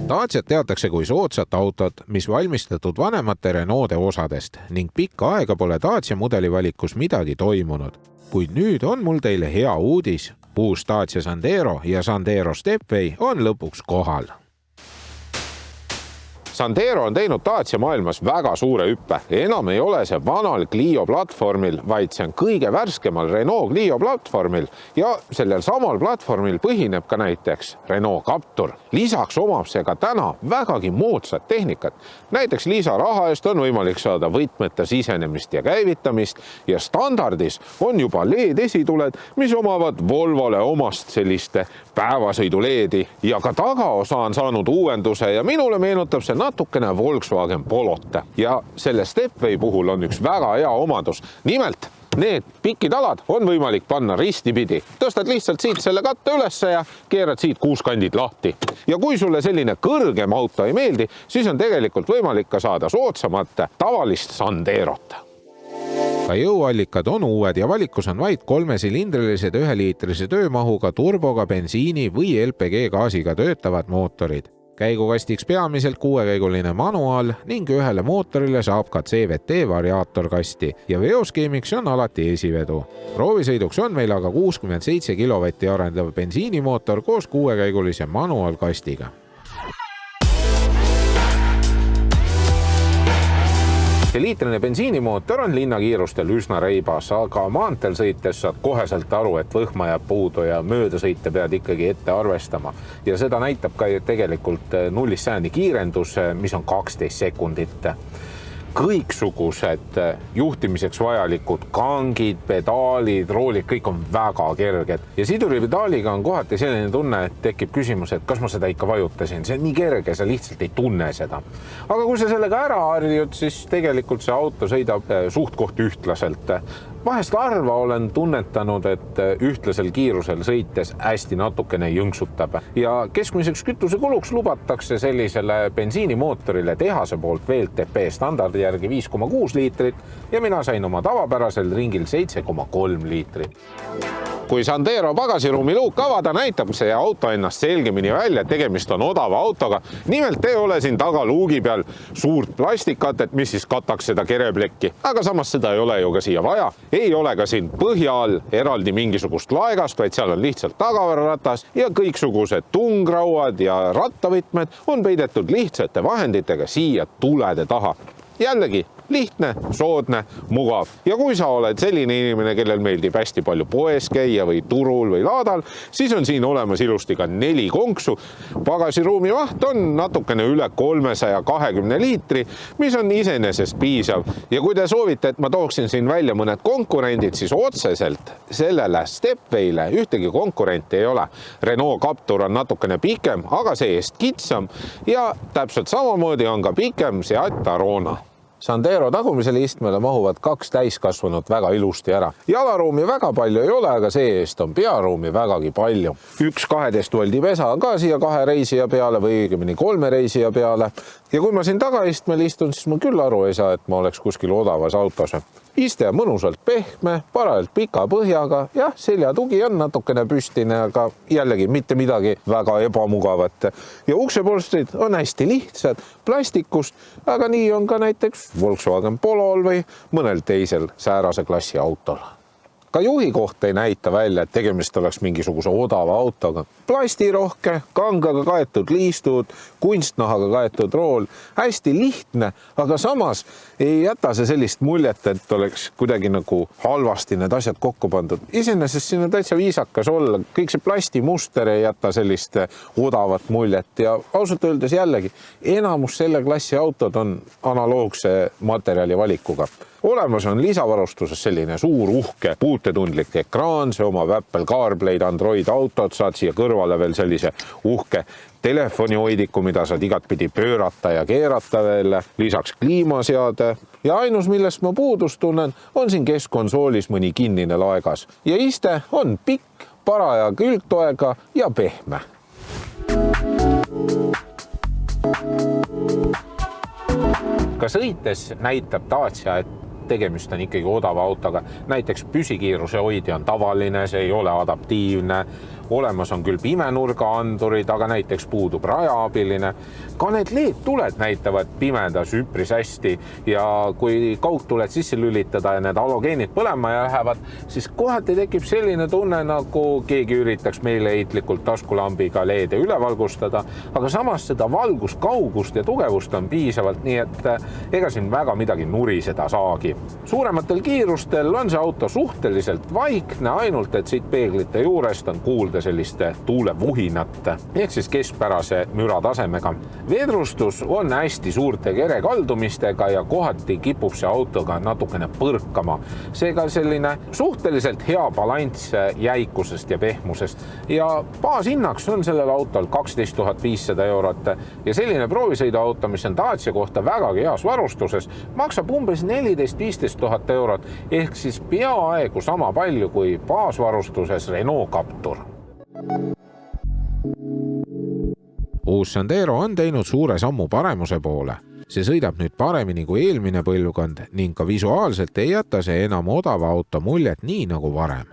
Daciat teatakse kui soodsat autot, mis valmistatud vanemate Renault'de osadest ning pikka aega pole Dacia mudelivalikus midagi toimunud. Kuid nüüd on mul teile hea uudis. Uus Dacia Sandero ja Sandero Stepway on lõpuks kohal. Sandero on teinud Dacia maailmas väga suure hüppe. Enam ei ole see vanal Clio platvormil, vaid see on kõige värskemal Renault Clio platvormil ja sellel samal platvormil põhineb ka näiteks Renault Captur. Lisaks omab see ka täna vägagi moodsat tehnikat. Näiteks lisaraha eest on võimalik saada võtmeta sisenemist ja käivitamist ja standardis on juba LED esituled, mis omavad Volvole omast selliste päevasõidu LED-i ja ka tagaosa on saanud uuenduse ja minule meenutab see natukene Volkswagen Polotte. Ja selle Stepway puhul on üks väga hea omadus. Nimelt, need pikitalad on võimalik panna ristipidi. Tõstad lihtsalt siit selle katte ülesse ja keerad siit 6 kandid lahti. Ja kui sulle selline kõrgem auto ei meeldi, siis on tegelikult võimalik ka saada soodsamat tavalist Sanderot. Ka jõuallikad on uued ja valikus on vaid 3-silindrilised 1-liitrise töömahuga turboga bensiini või LPG gaasiga töötavad mootorid. Käigukastiks peamiselt 6-käiguline manuaal ning ühele mootorile saab ka CVT variaatorkasti ja veoskeemiks on alati esivedu. Proovisõiduks on meil aga 67 kilovatti arendav bensiinimootor koos 6-käigulise manuaalkastiga. See liitrine bensiinimootor on linnakiirustel üsna reibas, aga maanteel sõites saad koheselt aru, et võhma jääb puudu ja möödasõite pead ikkagi ette arvestama. Ja seda näitab ka tegelikult 0-100 kiirendus, mis on 12 sekundit. Kõiksugused juhtimiseks vajalikud kangid, pedaalid, roolid, kõik on väga kerged. Ja siduripedaaliga on kohati selline tunne, et tekib küsimus, et kas ma seda ikka vajutasin. See on nii kerge, sa lihtsalt ei tunne seda. Aga kui sa sellega ära harjud, siis tegelikult see auto sõidab suht koht ühtlaselt. Vahest harva olen tunnetanud, et ühtlasel kiirusel sõites hästi natukene jõnksutab. Ja keskmiseks kütusekuluks lubatakse sellisele bensiinimootorile tehase poolt VLTP standardi järgi 5,6 liitrit ja mina sain oma tavapärasel ringil 7,3 liitrit. Kui Sandero pagasiruumi luuk avada, näitab see auto ennast selgemini välja, et tegemist on odava autoga. Nimelt ei ole siin taga luugi peal suurt plastikatet, mis siis kataks seda kereplekki. Aga samas seda ei ole ju ka siia vaja. Ei ole ka siin põhja all eraldi mingisugust laegast, vaid seal on lihtsalt tagavararatas ja kõiksugused tungrauad ja rattavõtmed on peidetud lihtsate vahenditega siia tulede taha. Jällegi lihtne, soodne, mugav. Ja kui sa oled selline inimene, kellel meeldib hästi palju poes käia või turul või laadal, siis on siin olemas ilusti ka 4 konksu. Pagasiruumi maht on natukene üle 320 liitri, mis on iseenesest piisav. Ja kui te soovite, et ma tooksin siin välja mõned konkurendid, siis otseselt sellele Stepway'le ühtegi konkurenti ei ole. Renault Captur on natukene pikem, aga see-eest kitsam ja täpselt samamoodi on ka pikem Seat Arona. Sandero tagumisele istmele mahuvad 2 täiskasvanud väga ilusti ära. Jalaruumi väga palju ei ole, aga see-eest on pearuumi vägagi palju. 1 12 voldi pesa on ka siia 2 reisija peale või õigemini 3 reisija peale. Ja kui ma siin tagaistmel istun, siis ma küll aru ei saa, et ma oleks kuskil odavas autos. Iste on mõnusalt pehme, parajalt pika põhjaga. Jah, seljatugi on natukene püstine, aga jällegi mitte midagi väga ebamugavat. Ja uksepolstrid on hästi lihtsad, plastikust, aga nii on ka näiteks Volkswagen Polol või mõnel teisel säärase klassi autol. Ka juhi koht ei näita välja, et tegemist oleks mingisuguse odava autoga. Plastirohke, kangaga kaetud liistud, kunstnahaga kaetud rool. Hästi lihtne, aga samas ei jäta see sellist muljet, et oleks kuidagi nagu halvasti need asjad kokku pandud. Iseenesest siin on täitsa viisakas olla. Kõik see plastimuster ei jäta sellist odavat muljet ja ausalt öeldes jällegi, enamus selle klassi autod on analoogse materjali valikuga. Olemas on lisavarustuses selline suur uhke puutetundlik ekraan, see omab Apple CarPlay, Android autot, saad siia kõrvale veel sellise uhke telefonihoidiku, mida saad igatpidi pöörata ja keerata veel, lisaks kliimaseade. Ja ainus, millest ma puudust tunnen, on siin keskkonsoolis mõni kinnine laegas. Ja iste on pikk, paraja külgtoega ja pehme. Ka sõites näitab Dacia, et tegemist on ikkagi odava autoga. Näiteks püsikiiruse hoidja on tavaline, see ei ole adaptiivne. Olemas on küll pimenurgaandurid, aga näiteks puudub rajaabiline. Ka need LED-tuled näitavad pimedas üpris hästi ja kui kaugtuled sisse lülitada ja need halogeenid põlema lähevad, siis kohati tekib selline tunne, nagu keegi üritaks meile heitlikult taskulambiga LED-e üle valgustada, aga samas seda valguskaugust ja tugevust on piisavalt, nii et ega siin väga midagi nuriseda saagi. Suurematel kiirustel on see auto suhteliselt vaikne, ainult et siit peeglite juurest on kuulda selliste tuulevuhinat ehk siis keskpärase müratasemega. Vedrustus on hästi suurte kerekaldumistega ja kohati kipub see autoga natukene põrkama. Seega selline suhteliselt hea balanss jäikusest ja pehmusest ja baashinnaks on sellel autol 12 500 eurot ja selline proovisõiduauto, mis on Dacia kohta vägagi heas varustuses, maksab umbes 14-15 000 eurot ehk siis peaaegu sama palju kui baasvarustuses Renault Captur. Uus Sandero on teinud suure sammu paremuse poole. See sõidab nüüd paremini kui eelmine põlvkond ning ka visuaalselt ei jäta see enam odava auto muljet nii nagu varem.